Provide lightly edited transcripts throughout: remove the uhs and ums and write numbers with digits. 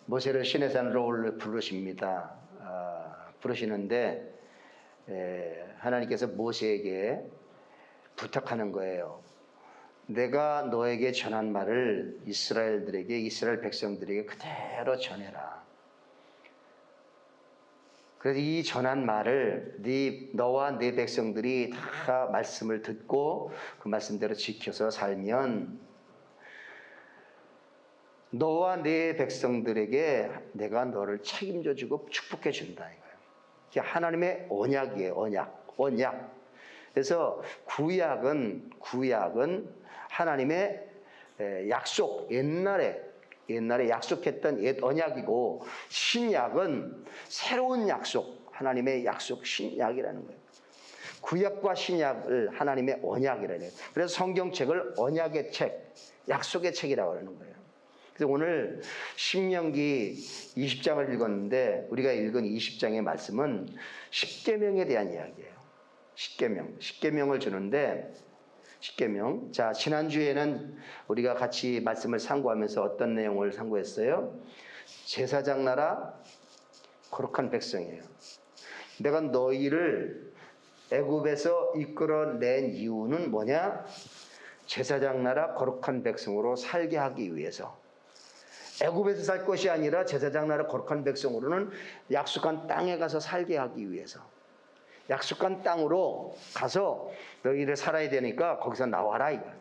모세를 시내산으로 부르십니다. 부르시는데 하나님께서 모세에게 부탁하는 거예요. 내가 너에게 전한 말을 이스라엘들에게, 이스라엘 백성들에게 그대로 전해라. 그래서 이 전한 말을 너와 네 백성들이 다 말씀을 듣고 그 말씀대로 지켜서 살면 너와 네 백성들에게 내가 너를 책임져 주고 축복해 준다 이거예요. 이게 하나님의 언약이에요. 언약. 그래서 구약은 하나님의 약속, 옛날에 약속했던 옛 언약이고, 신약은 새로운 약속, 하나님의 약속, 신약이라는 거예요. 구약과 신약을 하나님의 언약이라는 거예요. 그래서 성경책을 언약의 책, 약속의 책이라고 하는 거예요. 그래서 오늘 신명기 20장을 읽었는데 우리가 읽은 20장의 말씀은 십계명에 대한 이야기예요. 십계명을 주는데, 십계명. 자, 지난주에는 우리가 같이 말씀을 상고하면서 어떤 내용을 상고했어요? 제사장 나라, 거룩한 백성이에요. 내가 너희를 애굽에서 이끌어낸 이유는 뭐냐? 제사장 나라, 거룩한 백성으로 살게 하기 위해서. 애굽에서 살 것이 아니라 제사장 나라, 거룩한 백성으로는 약속한 땅에 가서 살게 하기 위해서. 약속한 땅으로 가서 너희를 살아야 되니까 거기서 나와라 이거예요.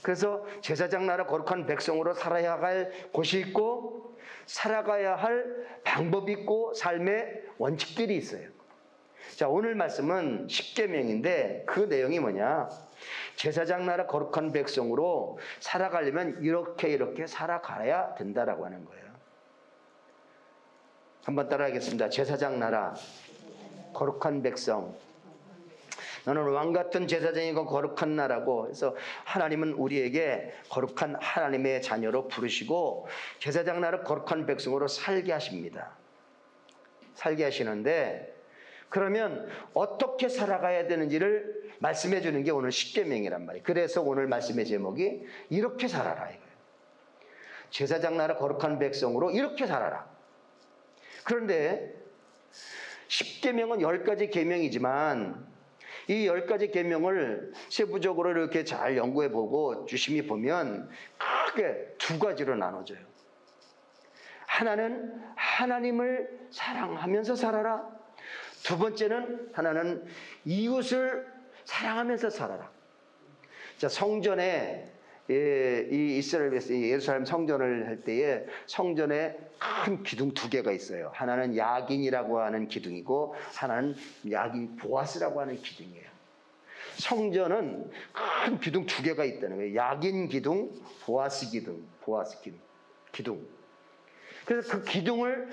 그래서 제사장 나라 거룩한 백성으로 살아야 할 곳이 있고 살아가야 할 방법이 있고 삶의 원칙들이 있어요. 자, 오늘 말씀은 십계명인데 그 내용이 뭐냐? 제사장 나라 거룩한 백성으로 살아가려면 이렇게 살아가야 된다라고 하는 거예요. 한번 따라하겠습니다. 제사장 나라 거룩한 백성. 너는 왕같은 제사장이고 거룩한 나라고. 그래서 하나님은 우리에게 거룩한 하나님의 자녀로 부르시고 제사장 나라 거룩한 백성으로 살게 하십니다. 살게 하시는데, 그러면 어떻게 살아가야 되는지를 말씀해 주는 게 오늘 십계명이란 말이에요. 그래서 오늘 말씀의 제목이 이렇게 살아라 이거예요. 제사장 나라 거룩한 백성으로 이렇게 살아라. 그런데 십계명은 10가지 계명이지만 이 10가지 계명을 세부적으로 이렇게 잘 연구해 보고 유심히 보면 크게 두 가지로 나눠져요. 하나는 하나님을 사랑하면서 살아라. 두 번째는 하나는 이웃을 사랑하면서 살아라. 자, 성전에 이 이스라엘에서 예루살렘 성전을 할 때에 성전에 큰 기둥 두 개가 있어요. 하나는 야긴이라고 하는 기둥이고 하나는 야긴 보아스라고 하는 기둥이에요. 성전은 큰 기둥 두 개가 있다는 거예요. 야긴 기둥, 보아스 기둥. 그래서 그 기둥을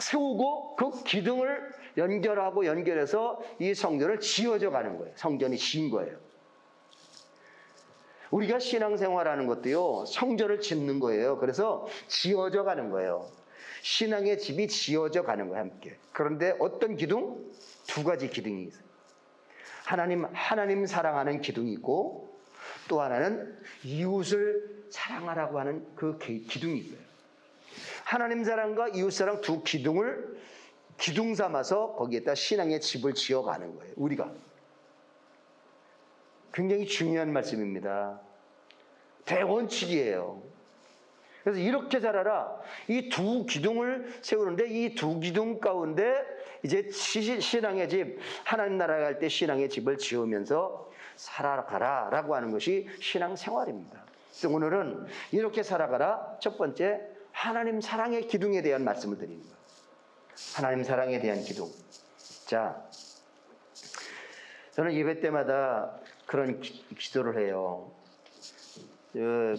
세우고 그 기둥을 연결해서 이 성전을 지어져 가는 거예요. 성전이 지은 거예요. 우리가 신앙생활하는 것도요, 성전을 짓는 거예요. 그래서 지어져 가는 거예요. 신앙의 집이 지어져 가는 거예요, 함께. 그런데 어떤 기둥? 두 가지 기둥이 있어요. 하나님 사랑하는 기둥이 있고 또 하나는 이웃을 사랑하라고 하는 그 기둥이 있어요. 하나님 사랑과 이웃 사랑 두 기둥을 기둥 삼아서 거기에다 신앙의 집을 지어가는 거예요. 우리가. 굉장히 중요한 말씀입니다. 대원칙이에요. 그래서 이렇게 살아라. 이 두 기둥을 세우는데 이 두 기둥 가운데 이제 신앙의 집, 하나님 나라에 갈 때 신앙의 집을 지으면서 살아가라 라고 하는 것이 신앙생활입니다. 그래서 오늘은 이렇게 살아가라. 첫 번째, 하나님 사랑의 기둥에 대한 말씀을 드리는 거예요. 하나님 사랑에 대한 기둥. 자, 저는 예배 때마다 그런 기도를 해요.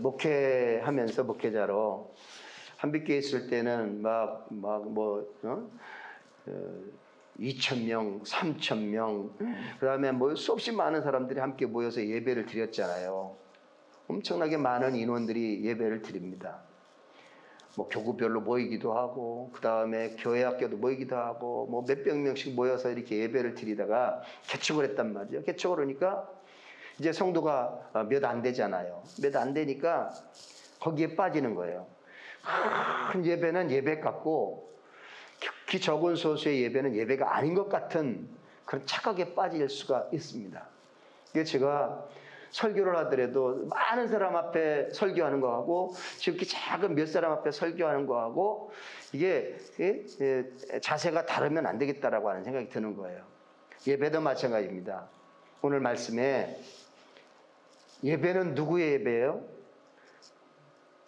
목회하면서 목회자로 한빛교회 있을 때는 2,000명, 3,000명, 그 다음에 수없이 많은 사람들이 함께 모여서 예배를 드렸잖아요. 엄청나게 많은 인원들이 예배를 드립니다. 교구별로 모이기도 하고, 그 다음에 교회 학교도 모이기도 하고, 몇백 명씩 모여서 이렇게 예배를 드리다가 개척을 했단 말이에요. 개척을 하니까 이제 성도가 몇 안 되잖아요. 몇 안 되니까 거기에 빠지는 거예요. 큰 예배는 예배 같고 극히 적은 소수의 예배는 예배가 아닌 것 같은 그런 착각에 빠질 수가 있습니다. 이게 제가 설교를 하더라도 많은 사람 앞에 설교하는 거하고 지극히 작은 몇 사람 앞에 설교하는 거하고 이게 자세가 다르면 안 되겠다라고 하는 생각이 드는 거예요. 예배도 마찬가지입니다. 오늘 말씀에 예배는 누구의 예배예요?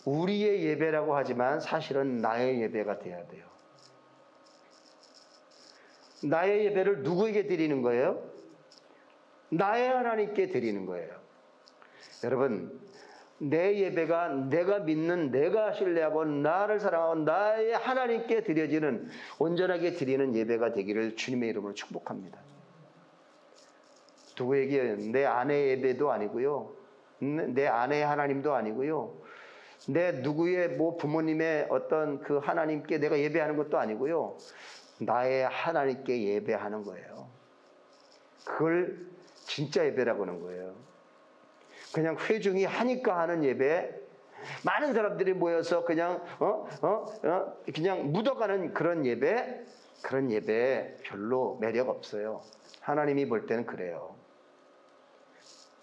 우리의 예배라고 하지만 사실은 나의 예배가 돼야 돼요. 나의 예배를 누구에게 드리는 거예요? 나의 하나님께 드리는 거예요. 여러분, 내 예배가 내가 믿는, 내가 신뢰하고 나를 사랑하고 나의 하나님께 드려지는, 온전하게 드리는 예배가 되기를 주님의 이름으로 축복합니다. 누구에게 내 아내의 예배도 아니고요, 내 아내의 하나님도 아니고요, 내 누구의 뭐 부모님의 어떤 그 하나님께 내가 예배하는 것도 아니고요, 나의 하나님께 예배하는 거예요. 그걸 진짜 예배라고 하는 거예요. 그냥 회중이 하니까 하는 예배, 많은 사람들이 모여서 그냥 그냥 묻어가는 그런 예배 별로 매력 없어요. 하나님이 볼 때는 그래요.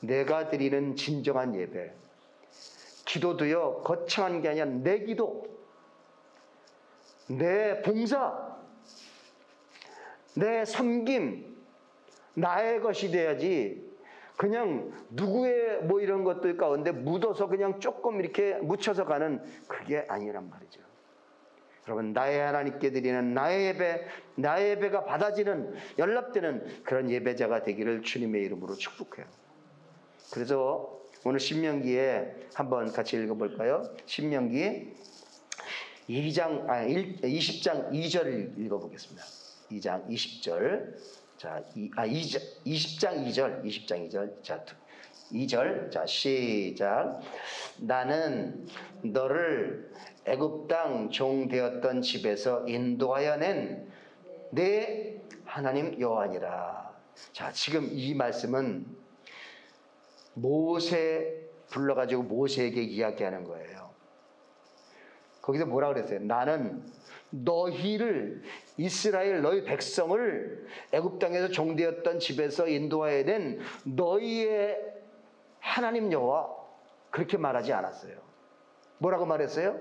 내가 드리는 진정한 예배, 기도도요 거창한 게 아니라 내 기도, 내 봉사, 내 섬김, 나의 것이 돼야지 그냥 누구의 뭐 이런 것들 가운데 묻어서 그냥 조금 이렇게 묻혀서 가는 그게 아니란 말이죠. 여러분, 나의 하나님께 드리는 나의 예배, 나의 예배가 받아지는, 연락되는 그런 예배자가 되기를 주님의 이름으로 축복해요. 그래서 오늘 신명기에 한번 같이 읽어볼까요? 신명기 20장 2절 읽어보겠습니다. 2장 20절. 자, 20장 2절. 자, 2절. 자, 시작. 나는 너를 애굽 땅 종 되었던 집에서 인도하여 낸 내 하나님 여호와니라. 자, 지금 이 말씀은 모세 불러가지고 모세에게 이야기하는 거예요. 거기서 뭐라 그랬어요? 나는 너희를, 이스라엘 너희 백성을 애굽 땅에서 종되었던 집에서 인도하여 낸 너희의 하나님 여호와, 그렇게 말하지 않았어요. 뭐라고 말했어요?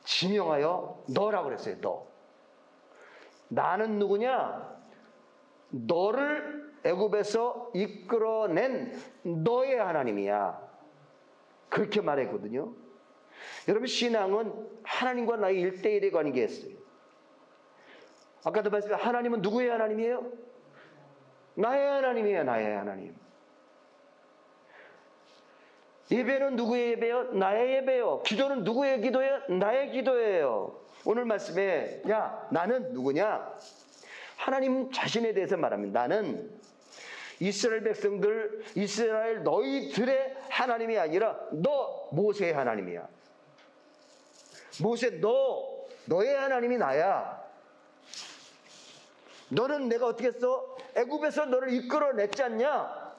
지명하여 너라고 그랬어요. 너. 나는 누구냐? 너를 애굽에서 이끌어낸 너의 하나님이야. 그렇게 말했거든요. 여러분, 신앙은 하나님과 나의 1대1의 관계였어요. 아까도 말씀드린 하나님은 누구의 하나님이에요? 나의 하나님이에요. 나의 하나님. 예배는 누구의 예배요? 나의 예배요. 기도는 누구의 기도예요? 나의 기도예요. 오늘 말씀에 야, 나는 누구냐? 하나님 자신에 대해서 말합니다. 나는 이스라엘 백성들, 이스라엘 너희들의 하나님이 아니라 너 모세의 하나님이야. 모세, 너의 하나님이 나야. 너는 내가 어떻게 했어? 애굽에서 너를 이끌어냈지 않냐?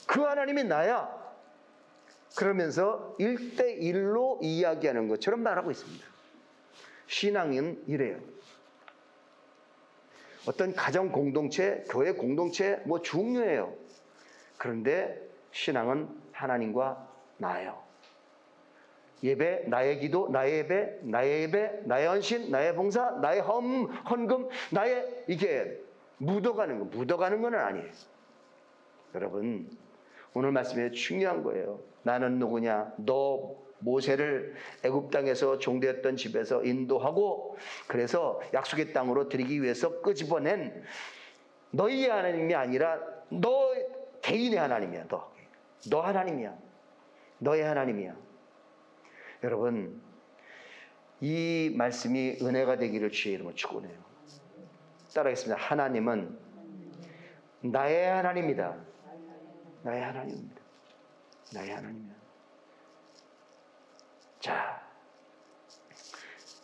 그 하나님이 나야. 그러면서 1대1로 이야기하는 것처럼 말하고 있습니다. 신앙은 이래요. 어떤 가정 공동체, 교회 공동체 뭐 중요해요. 그런데 신앙은 하나님과 나예요. 예배, 나의 기도, 나의 예배, 나의 헌신, 나의 봉사, 나의 헌금, 나의 이게 묻어가는 건 아니에요. 여러분, 오늘 말씀에 중요한 거예요. 나는 누구냐? 너 모세를 애굽 땅에서 종되었던 집에서 인도하고 그래서 약속의 땅으로 들이기 위해서 끄집어낸 너희의 하나님이 아니라 너 개인의 하나님이야. 너 하나님이야. 너의 하나님이야. 여러분, 이 말씀이 은혜가 되기를 주의 이름으로 축원해요. 따라하겠습니다. 하나님은 나의 하나님이다. 나의 하나님입니다. 나의 하나님이야. 자,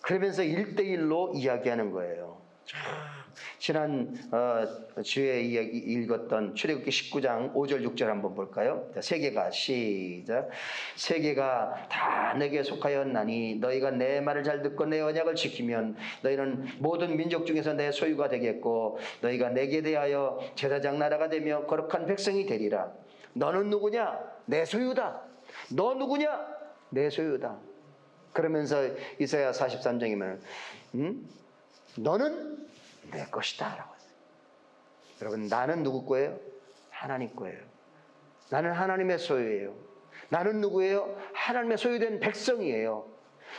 그러면서 1대1로 이야기하는 거예요. 지난 주에 읽었던 출애굽기 19장 5절 6절 한번 볼까요? 자, 세계가 시작. 세계가 다 내게 속하였나니 너희가 내 말을 잘 듣고 내 언약을 지키면 너희는 모든 민족 중에서 내 소유가 되겠고 너희가 내게 대하여 제사장 나라가 되며 거룩한 백성이 되리라. 너는 누구냐? 내 소유다. 너 누구냐? 내 소유다. 그러면서 이사야 43장이면 너는 내 것이다 라고 했어요. 여러분, 나는 누구 거예요? 하나님 거예요. 나는 하나님의 소유예요. 나는 누구예요? 하나님의 소유된 백성이에요.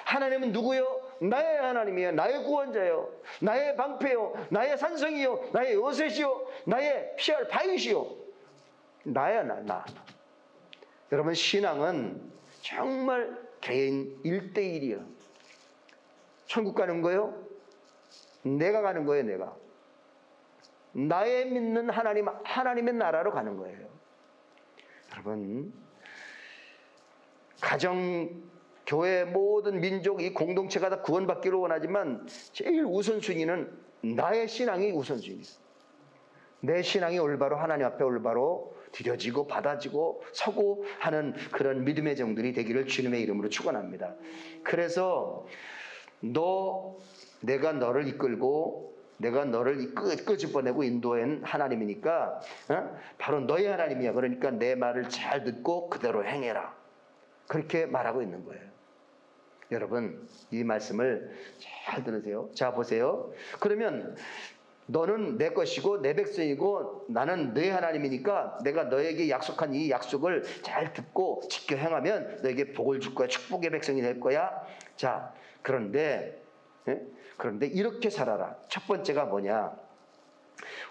하나님은 누구요? 나의 하나님이에요. 나의 구원자요. 나의 방패요. 나의 산성이요. 나의 요새시요. 나의 피할 바위시요. 나야 나. 여러분, 신앙은 정말 개인 1대1이에요. 천국 가는 거요? 내가 가는 거예요. 내가. 나의 믿는 하나님의 나라로 가는 거예요. 여러분, 가정, 교회, 모든 민족, 이 공동체가 다 구원받기를 원하지만 제일 우선순위는 나의 신앙이 우선순위예요. 내 신앙이 올바로 하나님 앞에 올바로 드려지고 받아지고 서고 하는 그런 믿음의 정들이 되기를 주님의 이름으로 축원합니다. 그래서 내가 너를 이끌고 내가 너를 끄집어내고 인도한 하나님이니까 바로 너의 하나님이야. 그러니까 내 말을 잘 듣고 그대로 행해라. 그렇게 말하고 있는 거예요. 여러분, 이 말씀을 잘 들으세요. 자, 보세요. 그러면 너는 내 것이고 내 백성이고 나는 너의 하나님이니까 내가 너에게 약속한 이 약속을 잘 듣고 지켜 행하면 너에게 복을 줄 거야. 축복의 백성이 될 거야. 자, 그런데 이렇게 살아라. 첫 번째가 뭐냐?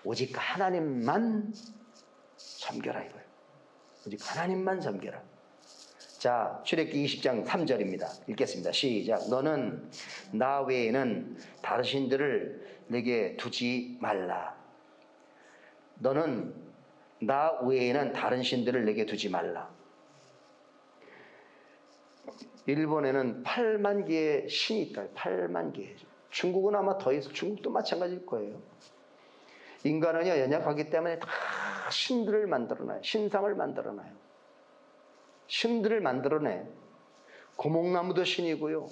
오직 하나님만 섬겨라 이거예요. 오직 하나님만 섬겨라. 자, 출애굽기 20장 3절입니다. 읽겠습니다. 시작. 너는 나 외에는 다른 신들을 내게 두지 말라. 너는 나 외에는 다른 신들을 내게 두지 말라. 일본에는 8만 개의 신이 있다. 8만 개. 중국은 아마 더 있어. 중국도 마찬가지일 거예요. 인간은요, 연약하기 때문에 다 신들을 만들어놔요. 신상을 만들어놔요. 신들을 만들어내. 고목나무도 신이고요.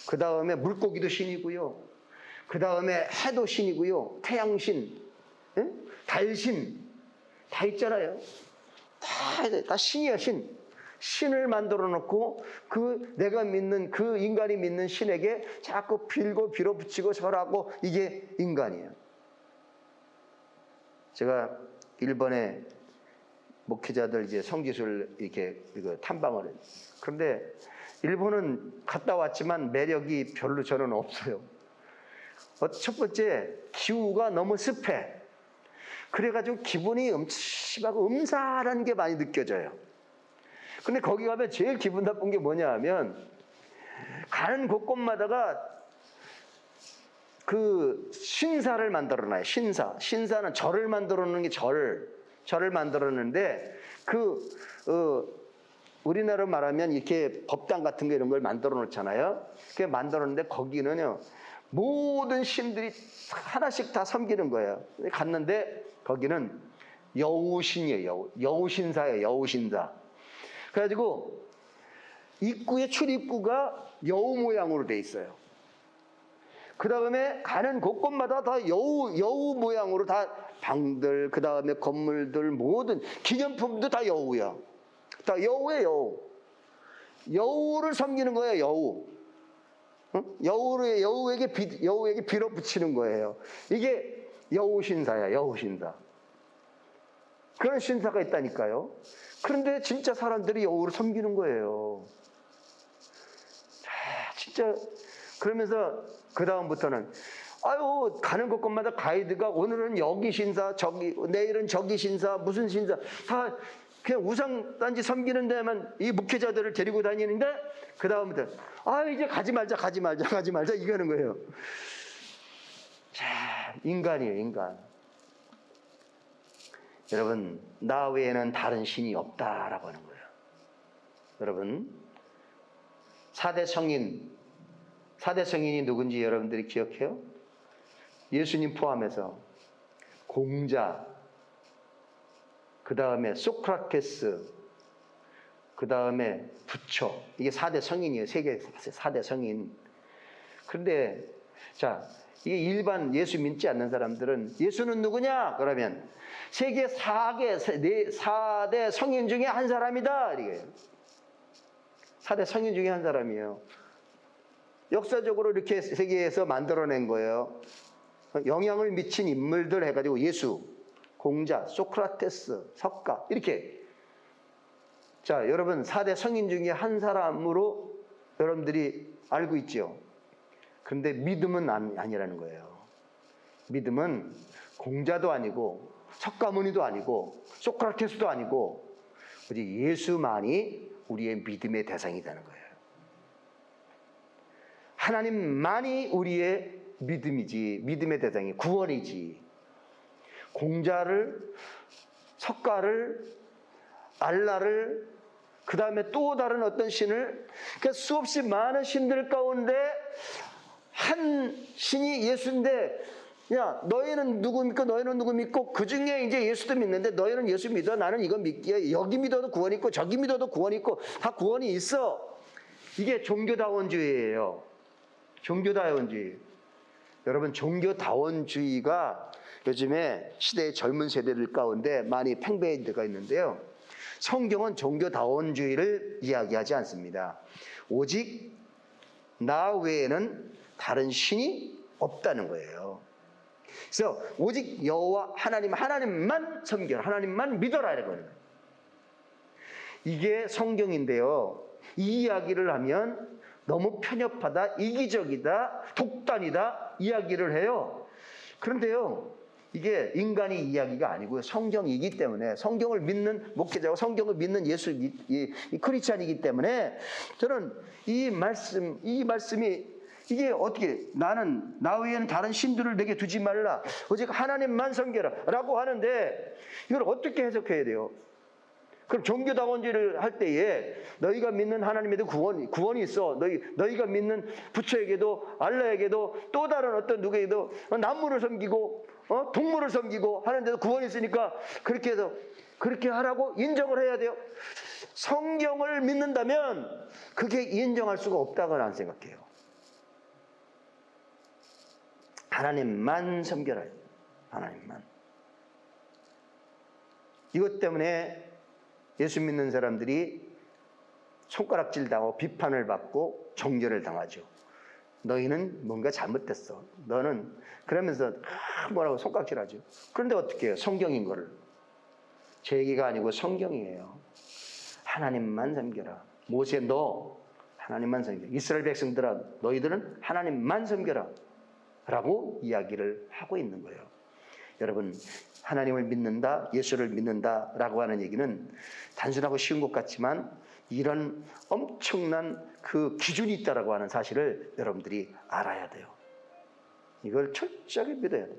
그 다음에 물고기도 신이고요. 그 다음에 해도 신이고요. 태양신, 달신 다 있잖아요. 다 신이야, 신. 신을 만들어 놓고 내가 믿는 그 인간이 믿는 신에게 자꾸 빌어붙이고 절하고 이게 인간이에요. 제가 일본에 목회자들 이제 성지순 이렇게 탐방을 해요. 그런데 일본은 갔다 왔지만 매력이 별로 저는 없어요. 첫 번째, 기후가 너무 습해. 그래가지고 기분이 음침하고 음산한 게 많이 느껴져요. 근데 거기 가면 제일 기분 나쁜 게 뭐냐 하면 가는 곳곳마다가 그 신사를 만들어놔요. 신사는 절을 만들어놓는 게 절을 만들어놓는데 우리나라로 말하면 이렇게 법당 같은 거 이런 걸 만들어 놓잖아요. 그게 만들었는데 거기는요 모든 신들이 하나씩 다 섬기는 거예요. 갔는데 거기는 여우신이에요. 여우신사예요. 여우신사. 그래가지고 출입구가 여우 모양으로 돼 있어요. 그 다음에 가는 곳곳마다 다 여우 모양으로 다 방들, 그 다음에 건물들, 모든 기념품도 다 여우야. 다 여우예요. 여우를 섬기는 거예요. 여우. 여우에게 빌어붙이는 거예요. 이게 여우신사야. 여우신사. 그런 신사가 있다니까요. 그런데 진짜 사람들이 여우를 섬기는 거예요. 진짜. 그러면서 그 다음부터는 가는 곳곳마다 가이드가 오늘은 여기 신사, 내일은 저기 신사, 무슨 신사 다 그냥 우상단지 섬기는 데만 이 목회자들을 데리고 다니는데 그 다음부터 이제 가지 말자 이거는 거예요. 자, 인간이에요, 인간. 여러분, 나 외에는 다른 신이 없다라고 하는 거예요. 여러분, 4대 성인이 누군지 여러분들이 기억해요? 예수님 포함해서 공자, 그 다음에 소크라테스, 그 다음에 부처. 이게 4대 성인이에요. 세계 4대 성인. 그런데 자, 이게 일반 예수 믿지 않는 사람들은 예수는 누구냐? 그러면 세계 4대 성인 중에 한 사람이다. 이게 4대 성인 중에 한 사람이에요. 역사적으로 이렇게 세계에서 만들어낸 거예요. 영향을 미친 인물들 해가지고 예수, 공자, 소크라테스, 석가 이렇게. 자, 여러분 4대 성인 중에 한 사람으로 여러분들이 알고 있죠. 그런데 믿음은 아니라는 거예요. 믿음은 공자도 아니고 석가모니도 아니고 소크라테스도 아니고 오직 예수만이 우리의 믿음의 대상이 되는 거예요. 하나님만이 우리의 믿음이지, 믿음의 대상이 구원이지. 공자를, 석가를, 알라를, 그 다음에 또 다른 어떤 신을, 그러니까 수없이 많은 신들 가운데 한 신이 예수인데, 야, 너희는 누구 믿고 너희는 누구 믿고, 그 중에 이제 예수도 믿는데 너희는 예수 믿어, 나는 이거 믿기에, 여기 믿어도 구원이 있고 저기 믿어도 구원이 있고 다 구원이 있어. 이게 종교다원주의예요. 종교다원주의. 여러분, 종교다원주의가 요즘에 시대의 젊은 세대들 가운데 많이 팽배해가 있는데요. 성경은 종교다원주의를 이야기하지 않습니다. 오직 나 외에는 다른 신이 없다는 거예요. 그래서 오직 여호와 하나님만 섬겨라, 하나님만 믿어라 이런 거예요. 이게 성경인데요. 이 이야기를 하면 너무 편협하다, 이기적이다, 독단이다 이야기를 해요. 그런데요, 이게 인간의 이야기가 아니고요, 성경이기 때문에, 성경을 믿는 목회자고 성경을 믿는 이 크리스찬이기 때문에 저는 이 말씀이 이게 어떻게, 나는 나 외에는 다른 신들을 내게 두지 말라, 오직 하나님만 섬겨라 라고 하는데 이걸 어떻게 해석해야 돼요? 그럼 종교다원주의를 할 때에 너희가 믿는 하나님에도 구원이 있어. 너희가 믿는 부처에게도 알라에게도 또 다른 어떤 누구에게도 나무를 섬기고 동물을 섬기고 하는데도 구원이 있으니까 그렇게 해서 그렇게 하라고 인정을 해야 돼요. 성경을 믿는다면 그게 인정할 수가 없다고 나는 생각해요. 하나님만 섬겨라. 하나님만. 이것 때문에 예수 믿는 사람들이 손가락질 당하고 비판을 받고 정죄를 당하죠. 너희는 뭔가 잘못됐어. 너는 그러면서 뭐라고 손가락질하죠. 그런데 어떻게 해요? 성경인 거를. 제 얘기가 아니고 성경이에요. 하나님만 섬겨라. 모세, 너 하나님만 섬겨라. 이스라엘 백성들아, 너희들은 하나님만 섬겨라 라고 이야기를 하고 있는 거예요. 여러분, 하나님을 믿는다, 예수를 믿는다라고 하는 얘기는 단순하고 쉬운 것 같지만 이런 엄청난 그 기준이 있다라고 하는 사실을 여러분들이 알아야 돼요. 이걸 철저하게 믿어야 돼요.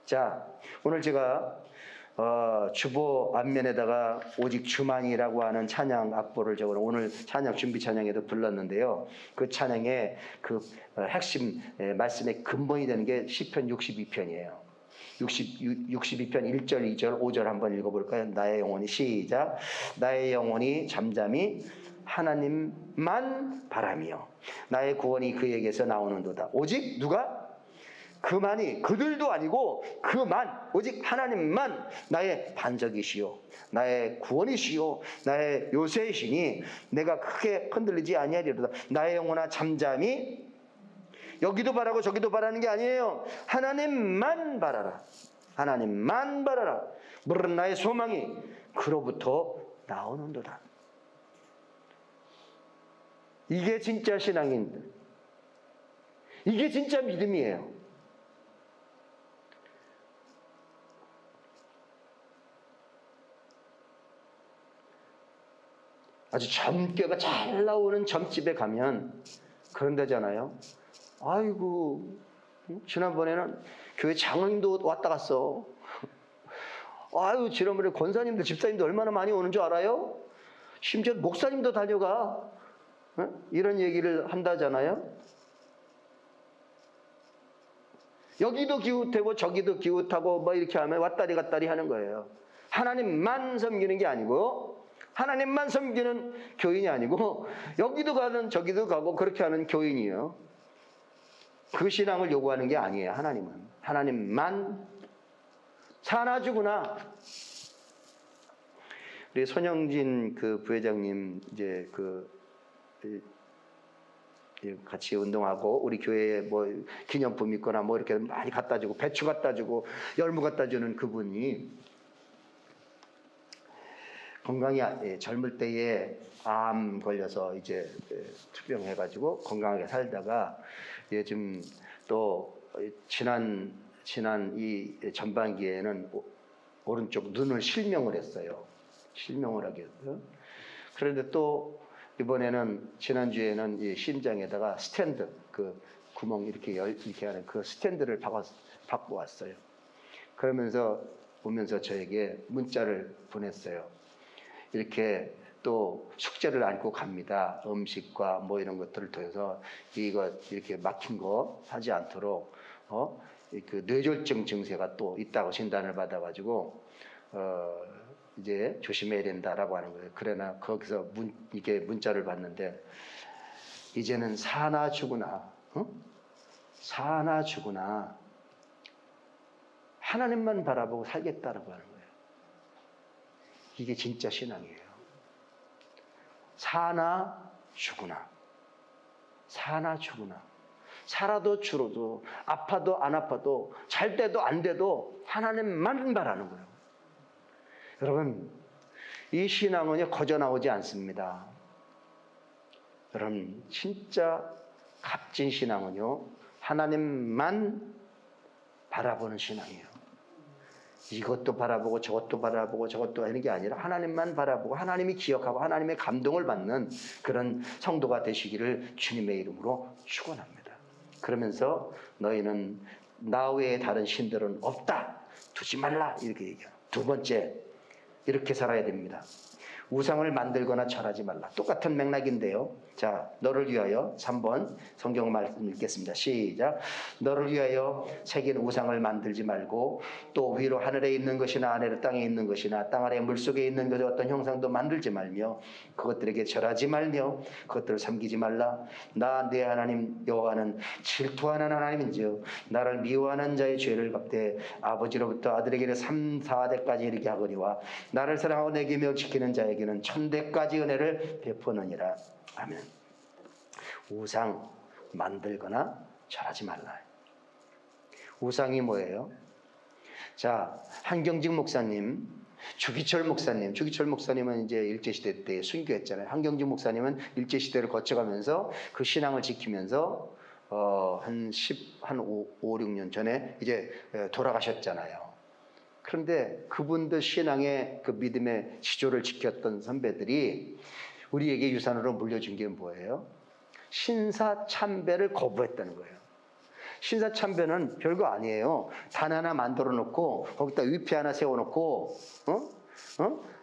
자, 오늘 제가 주보 앞면에다가 오직 주만이라고 하는 찬양 악보를 적어 오늘 찬양 준비 찬양에도 불렀는데요. 그 찬양의 그 핵심 말씀의 근본이 되는 게 시편 62편이에요. 62편 1절, 2절, 5절 한번 읽어볼까요? 나의 영혼이 시작. 나의 영혼이 잠잠히 하나님만 바라며 나의 구원이 그에게서 나오는도다. 오직 누가? 그만이, 그들도 아니고 그만, 오직 하나님만 나의 반석이시오, 나의 구원이시오, 나의 요새이시니 내가 크게 흔들리지 아니하리로다. 나의 영혼아 잠잠히, 여기도 바라고 저기도 바라는 게 아니에요. 하나님만 바라라. 하나님만 바라라. 물론 나의 소망이 그로부터 나오는도다. 이게 진짜 신앙인들, 이게 진짜 믿음이에요. 아주 점괘가 잘 나오는 점집에 가면 그런 데잖아요. 아이고, 지난번에는 교회 장로님도 왔다 갔어. 아유, 지난번에 권사님들, 집사님도 얼마나 많이 오는 줄 알아요? 심지어 목사님도 다녀가. 이런 얘기를 한다잖아요. 여기도 기웃하고 저기도 기웃하고 뭐 이렇게 하면 왔다리 갔다리 하는 거예요. 하나님만 섬기는 게 아니고, 하나님만 섬기는 교인이 아니고, 여기도 가는 저기도 가고 그렇게 하는 교인이에요. 그 신앙을 요구하는 게 아니에요. 하나님은. 하나님만 사나 죽으나. 우리 손영진 그 부회장님 이제 같이 운동하고 우리 교회에 뭐 기념품 있거나 뭐 이렇게 많이 갖다 주고 배추 갖다 주고 열무 갖다 주는 그분이 건강이 젊을 때에 암 걸려서 이제 투병해가지고 건강하게 살다가 요즘 또 지난 이 전반기에는 오른쪽 눈을 실명을 했어요. 실명을 하게 했어요. 그런데 또 이번에는 지난주에는 이 심장에다가 스탠드 그 구멍 이렇게 하는 그 스탠드를 받고 왔어요. 그러면서 오면서 저에게 문자를 보냈어요. 이렇게 또 숙제를 안고 갑니다. 음식과 뭐 이런 것들을 통해서 이거 이렇게 막힌 거 하지 않도록 그 뇌졸중 증세가 또 있다고 진단을 받아가지고 이제 조심해야 된다라고 하는 거예요. 그러나 거기서 이게 문자를 받는데 이제는 사나 죽으나 사나 죽으나 하나님만 바라보고 살겠다라고 하는 거예요. 이게 진짜 신앙이에요. 사나 죽으나 사나 죽으나 살아도 죽어도 아파도 안 아파도 잘 때도 안 돼도 하나님만 바라는 거예요. 여러분, 이 신앙은요 거저 나오지 않습니다. 여러분, 진짜 값진 신앙은요 하나님만 바라보는 신앙이에요. 이것도 바라보고 저것도 바라보고 저것도 하는 게 아니라 하나님만 바라보고 하나님이 기억하고 하나님의 감동을 받는 그런 성도가 되시기를 주님의 이름으로 축원합니다. 그러면서 너희는 나 외에 다른 신들은 없다, 두지 말라, 이렇게 얘기해요. 두 번째, 이렇게 살아야 됩니다. 우상을 만들거나 절하지 말라. 똑같은 맥락인데요. 자, 너를 위하여 3번 성경 말씀 읽겠습니다. 시작. 너를 위하여 새긴 우상을 만들지 말고 또 위로 하늘에 있는 것이나 아래로 땅에 있는 것이나 땅 아래 물속에 있는 것 어떤 형상도 만들지 말며 그것들에게 절하지 말며 그것들을 섬기지 말라. 나 내 하나님 여호와는 질투하는 하나님인지요 나를 미워하는 자의 죄를 갚되 아버지로부터 아들에게는 3, 4대까지 이르게 하거니와 나를 사랑하고 내 계명을 지키는 자에게는 1000대까지 은혜를 베푸느니라. 아멘. 우상 만들거나 절하지 말라. 우상이 뭐예요? 자, 한경직 목사님, 주기철 목사님은 이제 일제시대 때 순교했잖아요. 한경직 목사님은 일제시대를 거쳐가면서 그 신앙을 지키면서 한 5, 6년 전에 이제 돌아가셨잖아요. 그런데 그분들 신앙의 그 믿음의 지조를 지켰던 선배들이 우리에게 유산으로 물려준 게 뭐예요? 신사참배를 거부했다는 거예요. 신사참배는 별거 아니에요. 단 하나 만들어 놓고 거기다 위패 하나 세워 놓고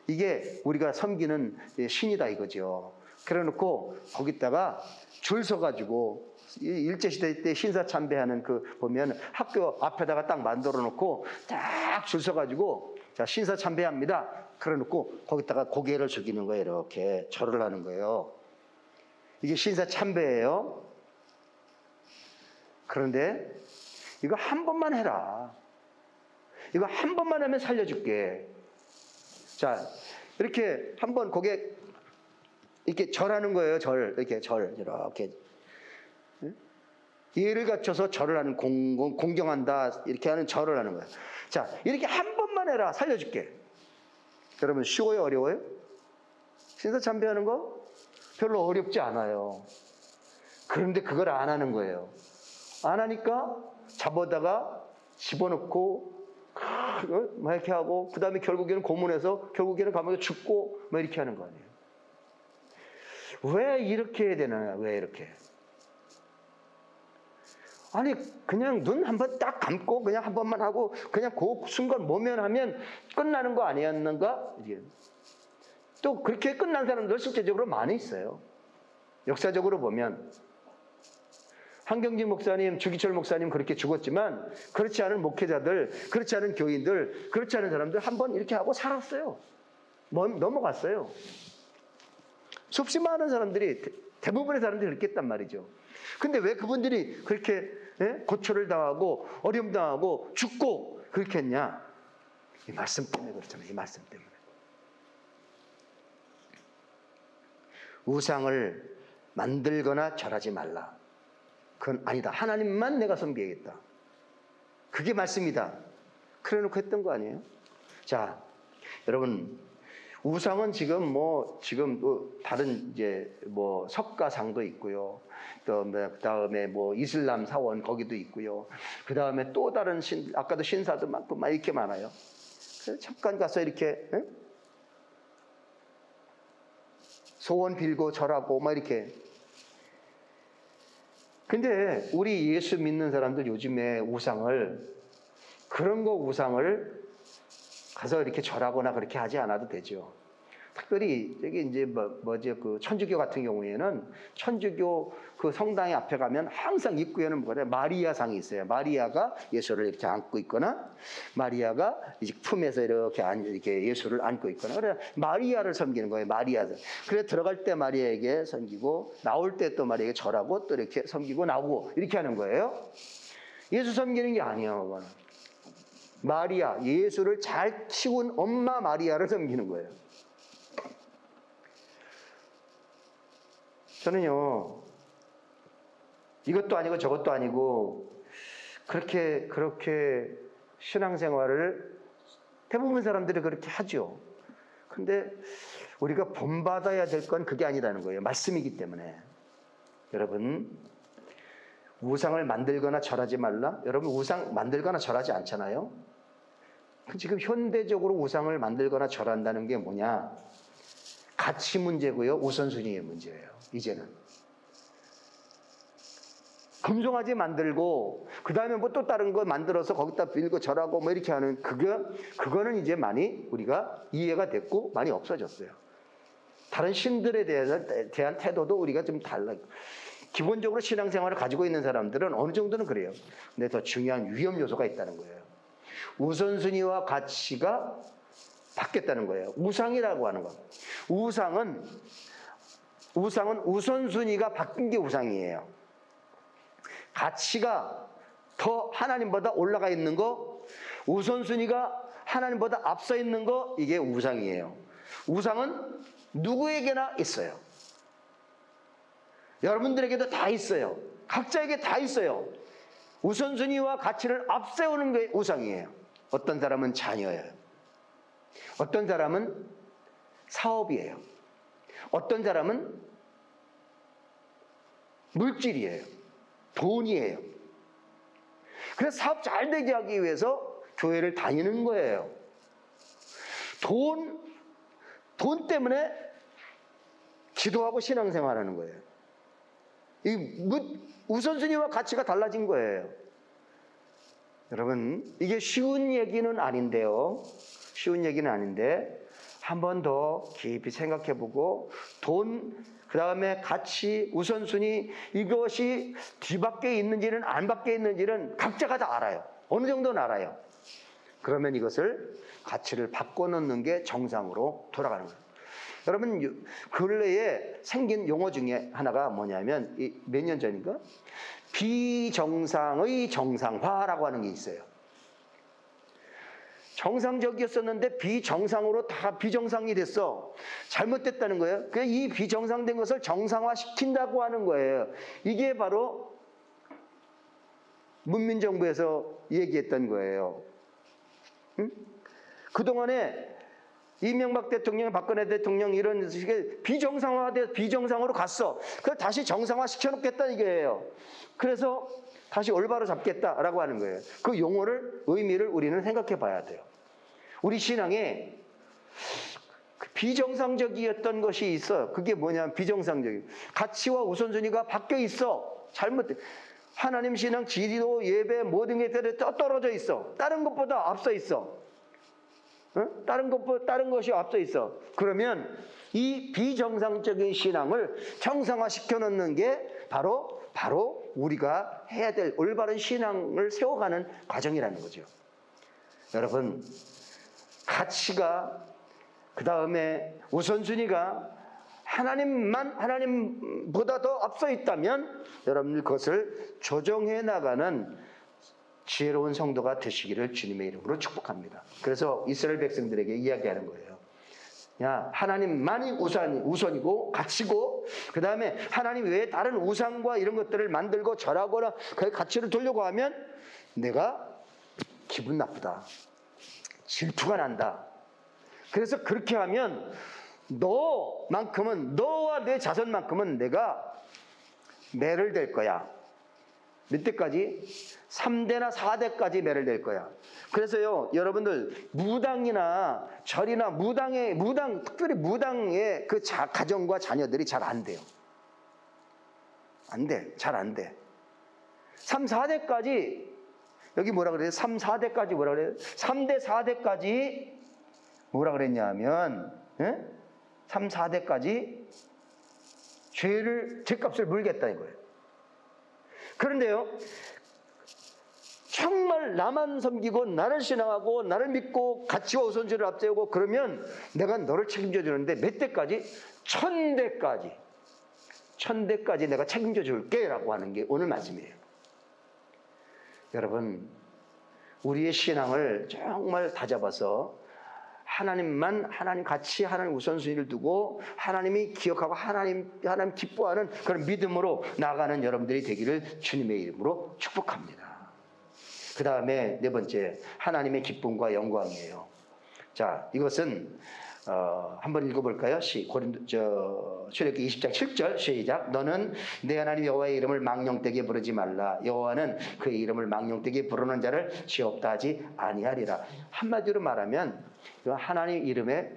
이게 우리가 섬기는 신이다 이거죠. 그래 놓고 거기다가 줄 서 가지고 일제시대 때 신사참배하는 그 보면 학교 앞에다가 딱 만들어 놓고 딱 줄 서 가지고 자, 신사참배합니다. 그래 놓고 거기다가 고개를 숙이는 거예요. 이렇게 절을 하는 거예요. 이게 신사참배예요. 그런데 이거 한 번만 해라. 이거 한 번만 하면 살려줄게. 자, 이렇게 한번 고개 이렇게 절하는 거예요. 이렇게 예를 갖춰서 절을 하는 공경한다 이렇게 하는 절을 하는 거예요. 자, 이렇게 한 번만 해라. 살려줄게. 여러분, 쉬워요? 어려워요? 신사참배하는 거 별로 어렵지 않아요. 그런데 그걸 안 하는 거예요. 안 하니까 잡아다가 집어넣고 막 이렇게 하고 그 다음에 결국에는 고문해서 결국에는 감옥에 죽고 막 이렇게 하는 거 아니에요. 왜 이렇게 해야 되나? 왜 이렇게? 아니 그냥 눈 한번 딱 감고 그냥 한 번만 하고 그냥 그 순간 모면하면 끝나는 거 아니었는가? 또 그렇게 끝난 사람들 실제적으로 많이 있어요. 역사적으로 보면 한경진 목사님, 주기철 목사님 그렇게 죽었지만 그렇지 않은 목회자들, 그렇지 않은 교인들, 그렇지 않은 사람들 한번 이렇게 하고 살았어요. 넘어갔어요. 수없이 많은 사람들이, 대부분의 사람들이 그렇게 했단 말이죠. 근데 왜 그분들이 그렇게 고초를 당하고 어려움 당하고 죽고 그렇게 했냐? 이 말씀 때문에 그렇잖아요. 이 말씀 때문에. 우상을 만들거나 절하지 말라. 그건 아니다. 하나님만 내가 섬기겠다. 그게 말씀이다. 그래 놓고 했던 거 아니에요? 자, 여러분, 우상은 지금 다른 이제 석가상도 있고요. 또 그다음에 이슬람 사원 거기도 있고요. 그다음에 또 다른 아까도 신사도 많고 막 이렇게 많아요. 그래서 잠깐 가서 이렇게 소원 빌고 절하고 막 이렇게. 근데 우리 예수 믿는 사람들 요즘에 그런 거 우상을 가서 이렇게 절하거나 그렇게 하지 않아도 되죠. 특별히 여기 이제 그 천주교 같은 경우에는 천주교 그 성당 앞에 가면 항상 입구에는 마리아상이 있어요. 마리아가 예수를 이렇게 안고 있거나 마리아가 이제 품에서 이렇게 예수를 안고 있거나 그래 마리아를 섬기는 거예요. 마리아. 그래 들어갈 때 마리아에게 섬기고 나올 때 또 마리아에게 절하고 또 이렇게 섬기고 나오고 이렇게 하는 거예요. 예수 섬기는 게 아니에요. 그거는. 마리아, 예수를 잘 키운 엄마 마리아를 섬기는 거예요. 저는요, 이것도 아니고 저것도 아니고 그렇게 신앙생활을 대부분 사람들이 그렇게 하죠. 근데 우리가 본받아야 될 건 그게 아니라는 거예요. 말씀이기 때문에. 여러분, 우상을 만들거나 절하지 말라? 여러분, 우상 만들거나 절하지 않잖아요? 지금 현대적으로 우상을 만들거나 절한다는 게 뭐냐? 가치 문제고요. 우선순위의 문제예요. 이제는. 금송아지 만들고 그 다음에 또 다른 거 만들어서 거기다 빌고 절하고 이렇게 하는 그거는 이제 많이 우리가 이해가 됐고 많이 없어졌어요. 다른 신들에 대한 태도도 우리가 좀 달라. 기본적으로 신앙생활을 가지고 있는 사람들은 어느 정도는 그래요. 근데 더 중요한 위험 요소가 있다는 거예요. 우선순위와 가치가 바뀌었다는 거예요. 우상이라고 하는 것. 우상은 우선순위가 바뀐 게 우상이에요. 가치가 더 하나님보다 올라가 있는 거, 우선순위가 하나님보다 앞서 있는 거, 이게 우상이에요. 우상은 누구에게나 있어요. 여러분들에게도 다 있어요. 각자에게 다 있어요. 우선순위와 가치를 앞세우는 게 우상이에요. 어떤 사람은 자녀예요. 어떤 사람은 사업이에요. 어떤 사람은 물질이에요. 돈이에요. 그래서 사업 잘 되게 하기 위해서 교회를 다니는 거예요. 돈 때문에 기도하고 신앙생활하는 거예요. 이 우선순위와 가치가 달라진 거예요. 여러분, 이게 쉬운 얘기는 아닌데요. 쉬운 얘기는 아닌데 한 번 더 깊이 생각해보고 그 다음에 가치, 우선순위 이것이 뒤밖에 있는지는 안 밖에 있는지는 각자가 다 알아요. 어느 정도는 알아요. 그러면 이것을 가치를 바꿔놓는 게 정상으로 돌아가는 거예요. 여러분, 근래에 생긴 용어 중에 하나가 뭐냐면 몇 년 전인가? 비정상의 정상화라고 하는 게 있어요. 정상적이었었는데 비정상으로 다 비정상이 됐어. 잘못됐다는 거예요. 이 비정상된 것을 정상화시킨다고 하는 거예요. 이게 바로 문민정부에서 얘기했던 거예요. 응? 그동안에 이명박 대통령, 박근혜 대통령 이런 식의 비정상으로 갔어. 그걸 다시 정상화 시켜놓겠다 이거예요. 그래서 다시 올바로 잡겠다라고 하는 거예요. 그 의미를 우리는 생각해 봐야 돼요. 우리 신앙에 비정상적이었던 것이 있어요. 그게 뭐냐면 비정상적인 가치와 우선순위가 바뀌어 있어. 잘못된 하나님 신앙 지리도 예배 모든 게 떨어져 있어. 다른 것보다 앞서 있어. 다른 것이 앞서 있어. 그러면 이 비정상적인 신앙을 정상화시켜 놓는 게 바로 바로 우리가 해야 될 올바른 신앙을 세워가는 과정이라는 거죠. 여러분, 가치가, 그 다음에 우선순위가 하나님보다 더 앞서 있다면 여러분들 그것을 조정해 나가는 지혜로운 성도가 되시기를 주님의 이름으로 축복합니다. 그래서 이스라엘 백성들에게 이야기하는 거예요. 야, 하나님만이 우선이고 가치고, 그 다음에 하나님 외에 다른 우상과 이런 것들을 만들고 절하거나 그 가치를 돌려고 하면 내가 기분 나쁘다, 질투가 난다. 그래서 그렇게 하면 너와 내 자손만큼은 내가 매를 거야. 몇 대까지? 3대나 4대까지 매를 댈 거야. 그래서요, 여러분들 무당이나 절이나 특별히 무당의 그 가정과 자녀들이 잘 안 돼요. 안 돼. 잘 안 돼. 3, 4대까지, 여기 뭐라 그래요? 3, 4대까지 뭐라 그래요? 3대, 4대까지 뭐라 그랬냐 하면, 3, 4대까지 죄값을 물겠다 이거예요. 그런데요, 정말 나만 섬기고 나를 신앙하고 나를 믿고 가치와 우선순위를 앞세우고 그러면 내가 너를 책임져 주는데 몇 대까지? 1000대까지. 1000대까지 내가 책임져 줄게 라고 하는 게 오늘 말씀이에요. 여러분, 우리의 신앙을 정말 다잡아서 하나님 가치, 하나님 우선순위를 두고 하나님이 기억하고 하나님 기뻐하는 그런 믿음으로 나아가는 여러분들이 되기를 주님의 이름으로 축복합니다. 그 다음에 네 번째, 하나님의 기쁨과 영광이에요. 자, 이것은 한번 읽어볼까요? 출애굽기 20장 7절 시작. 너는 내 하나님 여호와의 이름을 망령되게 부르지 말라. 여호와는 그의 이름을 망령되게 부르는 자를 지없다 하지 아니하리라. 한마디로 말하면 하나님 이름에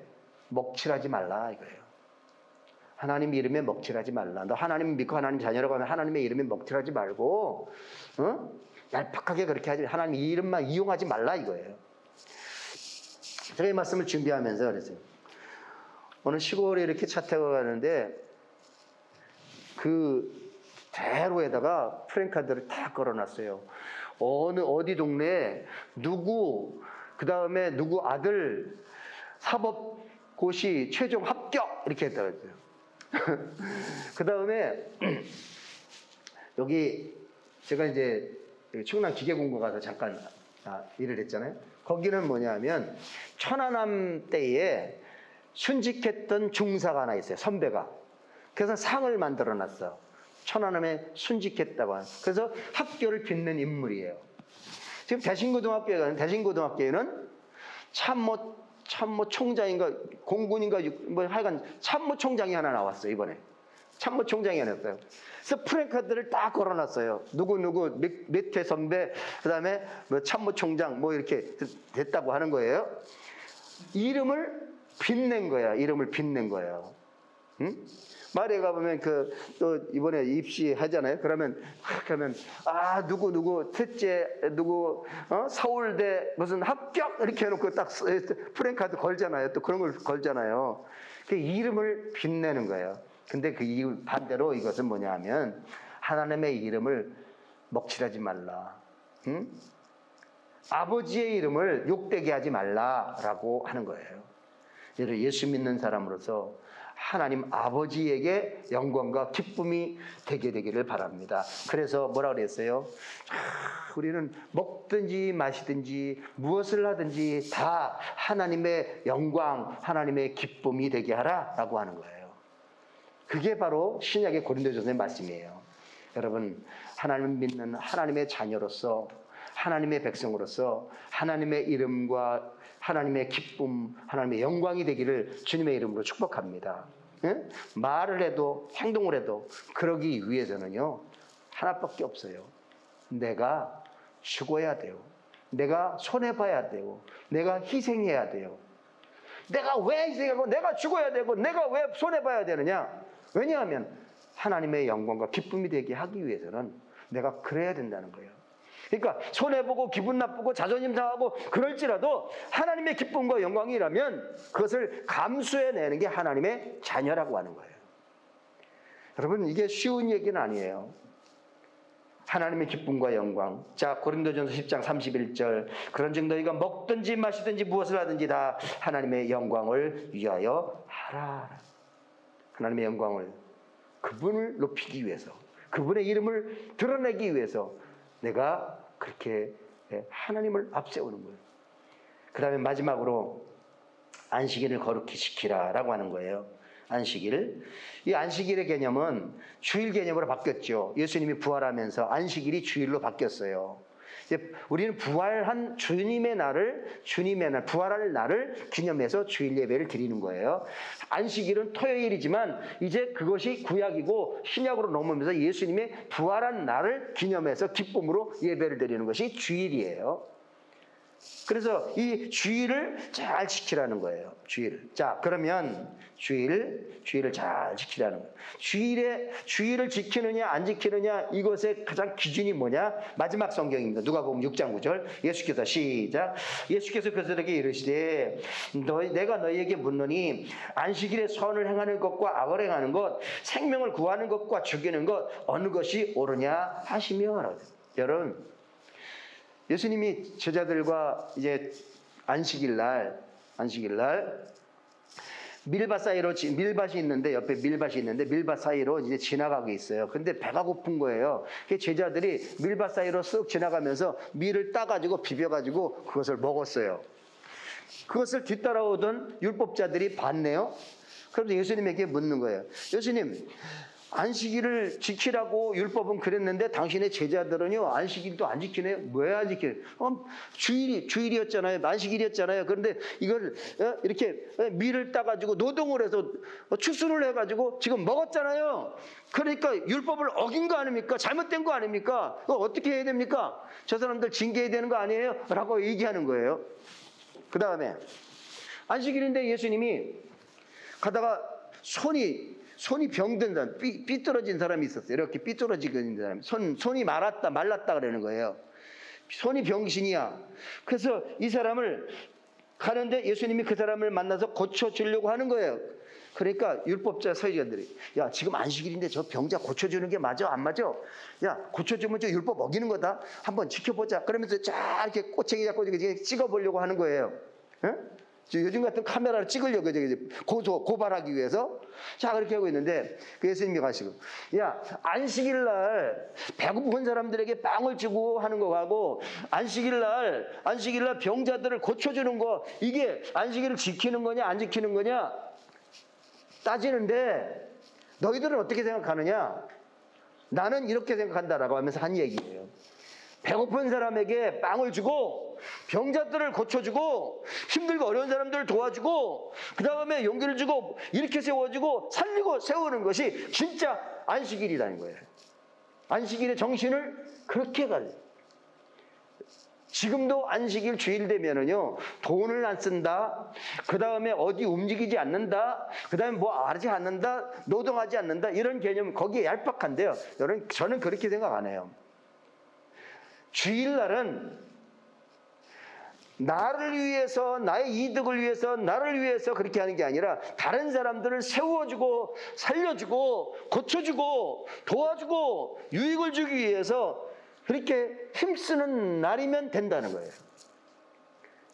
먹칠하지 말라 이거예요. 하나님 이름에 먹칠하지 말라. 너 하나님 믿고 하나님 자녀라고 하면 하나님의 이름에 먹칠하지 말고 얄팍하게 그렇게 하지, 하나님 이름만 이용하지 말라 이거예요. 제가 이 말씀을 준비하면서 그랬어요. 어느 시골에 이렇게 차 타고 가는데 그 대로에다가 프랭카드를 다 걸어놨어요. 어디 동네에 그 다음에 누구 아들 사법고시 최종 합격 이렇게 했더라고요. 그 다음에 여기 제가 이제 충남 기계공고 가서 잠깐 일을 했잖아요. 거기는 뭐냐면 천안함 때에 순직했던 중사가 하나 있어요. 선배가. 그래서 상을 만들어 놨어요. 천안함에 순직했다고 하는. 그래서 학교를 빛낸 인물이에요. 지금 대신고등학교에는 참모 총장인가 공군인가 뭐 하여간 참모 총장이 하나 나왔어요. 이번에 참모 총장이 하나 나왔어요. 그래서 프랭카드를 딱 걸어놨어요. 누구 몇 회 선배, 그다음에 뭐 참모 총장 뭐 이렇게 됐다고 하는 거예요. 이름을 빛낸 거야. 응? 말에 가보면 또 이번에 입시하잖아요. 그러면 누구 첫째 서울대 무슨 합격 이렇게 해놓고 딱 프랭카드 걸잖아요. 또 그런 걸 걸잖아요. 그 이름을 빛내는 거예요. 근데 그 반대로 이것은 뭐냐 하면 하나님의 이름을 먹칠하지 말라. 응? 아버지의 이름을 욕되게 하지 말라라고 하는 거예요. 예수 믿는 사람으로서 하나님 아버지에게 영광과 기쁨이 되게 되기를 바랍니다. 그래서 뭐라 그랬어요? 우리는 먹든지 마시든지 무엇을 하든지 다 하나님의 영광, 하나님의 기쁨이 되게 하라라고 하는 거예요. 그게 바로 신약의 고린도전서의 말씀이에요. 여러분, 하나님을 믿는 하나님의 자녀로서, 하나님의 백성으로서 하나님의 이름과 하나님의 기쁨, 하나님의 영광이 되기를 주님의 이름으로 축복합니다. 예? 말을 해도 행동을 해도 그러기 위해서는요, 하나밖에 없어요. 내가 죽어야 돼요. 내가 손해봐야 돼요. 내가 희생해야 돼요. 내가 왜 희생하고 내가 죽어야 되고 내가 왜 손해봐야 되느냐? 왜냐하면 하나님의 영광과 기쁨이 되게 하기 위해서는 내가 그래야 된다는 거예요. 그러니까 손해보고 기분 나쁘고 자존심 상하고 그럴지라도 하나님의 기쁨과 영광이라면 그것을 감수해내는 게 하나님의 자녀라고 하는 거예요. 여러분, 이게 쉬운 얘기는 아니에요. 하나님의 기쁨과 영광. 자, 고린도전서 10장 31절. 그런즉 너희가 먹든지 마시든지 무엇을 하든지 다 하나님의 영광을 위하여 하라. 하나님의 영광을, 그분을 높이기 위해서, 그분의 이름을 드러내기 위해서 내가 그렇게 하나님을 앞세우는 거예요. 그 다음에 마지막으로 안식일을 거룩히 지키라라고 하는 거예요. 안식일. 이 안식일의 개념은 주일 개념으로 바뀌었죠. 예수님이 부활하면서 안식일이 주일로 바뀌었어요. 이제 우리는 부활한 주님의 날, 부활할 날을 기념해서 주일 예배를 드리는 거예요. 안식일은 토요일이지만 이제 그것이 구약이고 신약으로 넘으면서 예수님의 부활한 날을 기념해서 기쁨으로 예배를 드리는 것이 주일이에요. 그래서 이 주일을 잘 지키라는 거예요. 주일. 자, 그러면 주일을 잘 지키라는 거예요. 주일을 지키느냐 안 지키느냐, 이것의 가장 기준이 뭐냐? 마지막 성경입니다. 누가복음 6장 9절. 예수께서 시작. 예수께서 그들에게 이르시되 내가 너희에게 묻노니 안식일에 선을 행하는 것과 악을 행하는 것, 생명을 구하는 것과 죽이는 것 어느 것이 옳으냐 하시며. 여러분, 예수님이 제자들과 이제 안식일 날 밀밭 사이로, 밀밭이 있는데 옆에 밀밭이 있는데 밀밭 사이로 이제 지나가고 있어요. 근데 배가 고픈 거예요. 제자들이 밀밭 사이로 쓱 지나가면서 밀을 따가지고 비벼가지고 그것을 먹었어요. 그것을 뒤따라오던 율법자들이 봤네요. 그래서 예수님에게 묻는 거예요. 예수님, 안식일을 지키라고 율법은 그랬는데 당신의 제자들은요 안식일도 안 지키네요. 왜 안 지켜요? 주일이었잖아요. 안식일이었잖아요. 그런데 이걸 이렇게 밀을 따가지고 노동을 해서 추수를 해가지고 지금 먹었잖아요. 그러니까 율법을 어긴 거 아닙니까? 잘못된 거 아닙니까? 어떻게 해야 됩니까? 저 사람들 징계해야 되는 거 아니에요? 라고 얘기하는 거예요. 그 다음에 안식일인데 예수님이 가다가 손이 병든 사람, 삐뚤어진 사람이 있었어요. 이렇게 삐뚤어지고 있는 사람. 손이 말랐다 그러는 거예요. 손이 병신이야. 그래서 이 사람을 가는데 예수님이 그 사람을 만나서 고쳐주려고 하는 거예요. 그러니까 율법자 서기관들이, 야, 지금 안식일인데 저 병자 고쳐주는 게 맞아? 안 맞아? 야, 고쳐주면 저 율법 어기는 거다. 한번 지켜보자. 그러면서 쫙 이렇게 꼬챙이 잡고 찍어보려고 하는 거예요. 응? 요즘 같은 카메라를 찍으려고 고발하기 위해서. 자, 그렇게 하고 있는데 그 예수님이 가시고, 야, 안식일 날 배고픈 사람들에게 빵을 주고 하는 거하고 안식일 날 병자들을 고쳐주는 거, 이게 안식일을 지키는 거냐 안 지키는 거냐 따지는데 너희들은 어떻게 생각하느냐? 나는 이렇게 생각한다라고 하면서 한 얘기예요. 배고픈 사람에게 빵을 주고 병자들을 고쳐주고 힘들고 어려운 사람들을 도와주고 그 다음에 용기를 주고 이렇게 세워주고 살리고 세우는 것이 진짜 안식일이라는 거예요. 안식일의 정신을 그렇게 가져요. 지금도 안식일 주일 되면은요, 돈을 안 쓴다, 그 다음에 어디 움직이지 않는다, 그 다음에 뭐 하지 않는다, 노동하지 않는다, 이런 개념 거기에 얄팍한데요. 여러분, 저는 그렇게 생각 안 해요. 주일날은 나를 위해서, 나의 이득을 위해서, 나를 위해서 그렇게 하는 게 아니라 다른 사람들을 세워주고 살려주고 고쳐주고 도와주고 유익을 주기 위해서 그렇게 힘쓰는 날이면 된다는 거예요.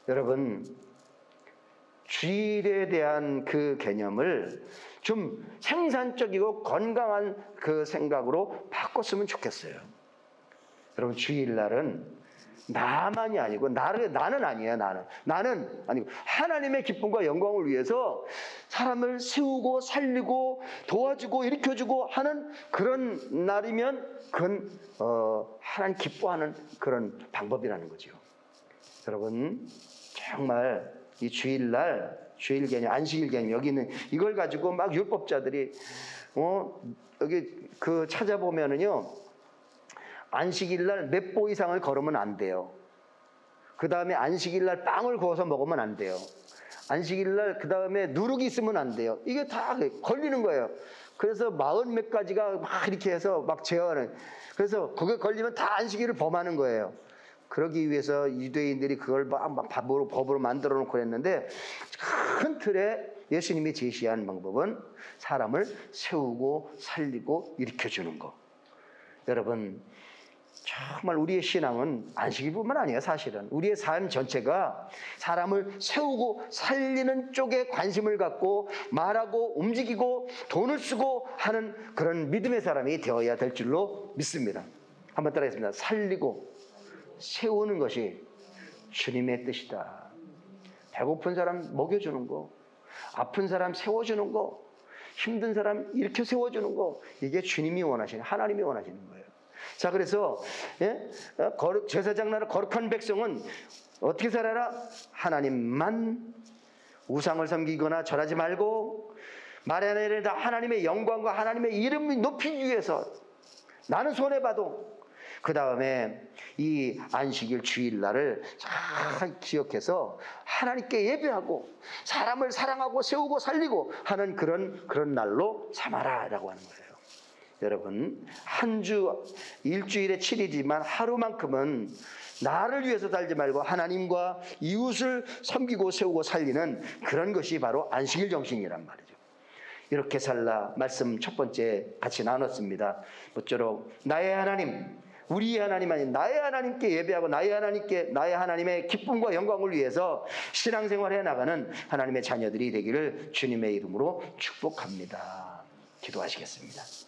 여러분, 주일에 대한 그 개념을 좀 생산적이고 건강한 그 생각으로 바꿨으면 좋겠어요. 여러분, 주일날은 나만이 아니고 나는 아니에요. 나는 아니고 하나님의 기쁨과 영광을 위해서 사람을 세우고 살리고 도와주고 일으켜주고 하는 그런 날이면 그건 하나님 기뻐하는 그런 방법이라는 거죠. 여러분, 정말 이 주일날, 주일 개념, 안식일 개념, 여기는 이걸 가지고 막 율법자들이 여기 그 찾아보면은요, 안식일날 몇 보 이상을 걸으면 안 돼요. 그 다음에 안식일날 빵을 구워서 먹으면 안 돼요. 안식일날 그 다음에 누룩이 있으면 안 돼요. 이게 다 걸리는 거예요. 그래서 40 몇 가지가 막 이렇게 해서 막 제어하는. 그래서 그게 걸리면 다 안식일을 범하는 거예요. 그러기 위해서 유대인들이 그걸 막 법으로 만들어 놓고 했는데, 큰 틀에 예수님이 제시한 방법은 사람을 세우고 살리고 일으켜주는 거. 여러분, 정말 우리의 신앙은 안식일뿐만 아니에요. 사실은 우리의 삶 전체가 사람을 세우고 살리는 쪽에 관심을 갖고 말하고 움직이고 돈을 쓰고 하는 그런 믿음의 사람이 되어야 될 줄로 믿습니다. 한번 따라하겠습니다. 살리고 세우는 것이 주님의 뜻이다. 배고픈 사람 먹여주는 거, 아픈 사람 세워주는 거, 힘든 사람 이렇게 세워주는 거, 이게 주님이 원하시는, 하나님이 원하시는 거예요. 자, 그래서 제사장 나라 거룩한 백성은 어떻게 살아라? 하나님만 우상을 섬기거나 절하지 말고 마련해라 하나님의 영광과 하나님의 이름을 높이기 위해서 나는 손해봐도 그 다음에 이 안식일 주일날을 잘 기억해서 하나님께 예배하고 사람을 사랑하고 세우고 살리고 하는 그런 날로 삼아라라고 하는 거예요. 여러분, 한 주 일주일에 7일이지만 하루만큼은 나를 위해서 살지 말고 하나님과 이웃을 섬기고 세우고 살리는 그런 것이 바로 안식일 정신이란 말이죠. 이렇게 살라 말씀 첫 번째 같이 나눴습니다. 모쪼록 나의 하나님, 우리의 하나님 아닌 나의 하나님께 예배하고 나의 하나님의 기쁨과 영광을 위해서 신앙생활해 나가는 하나님의 자녀들이 되기를 주님의 이름으로 축복합니다. 기도하시겠습니다.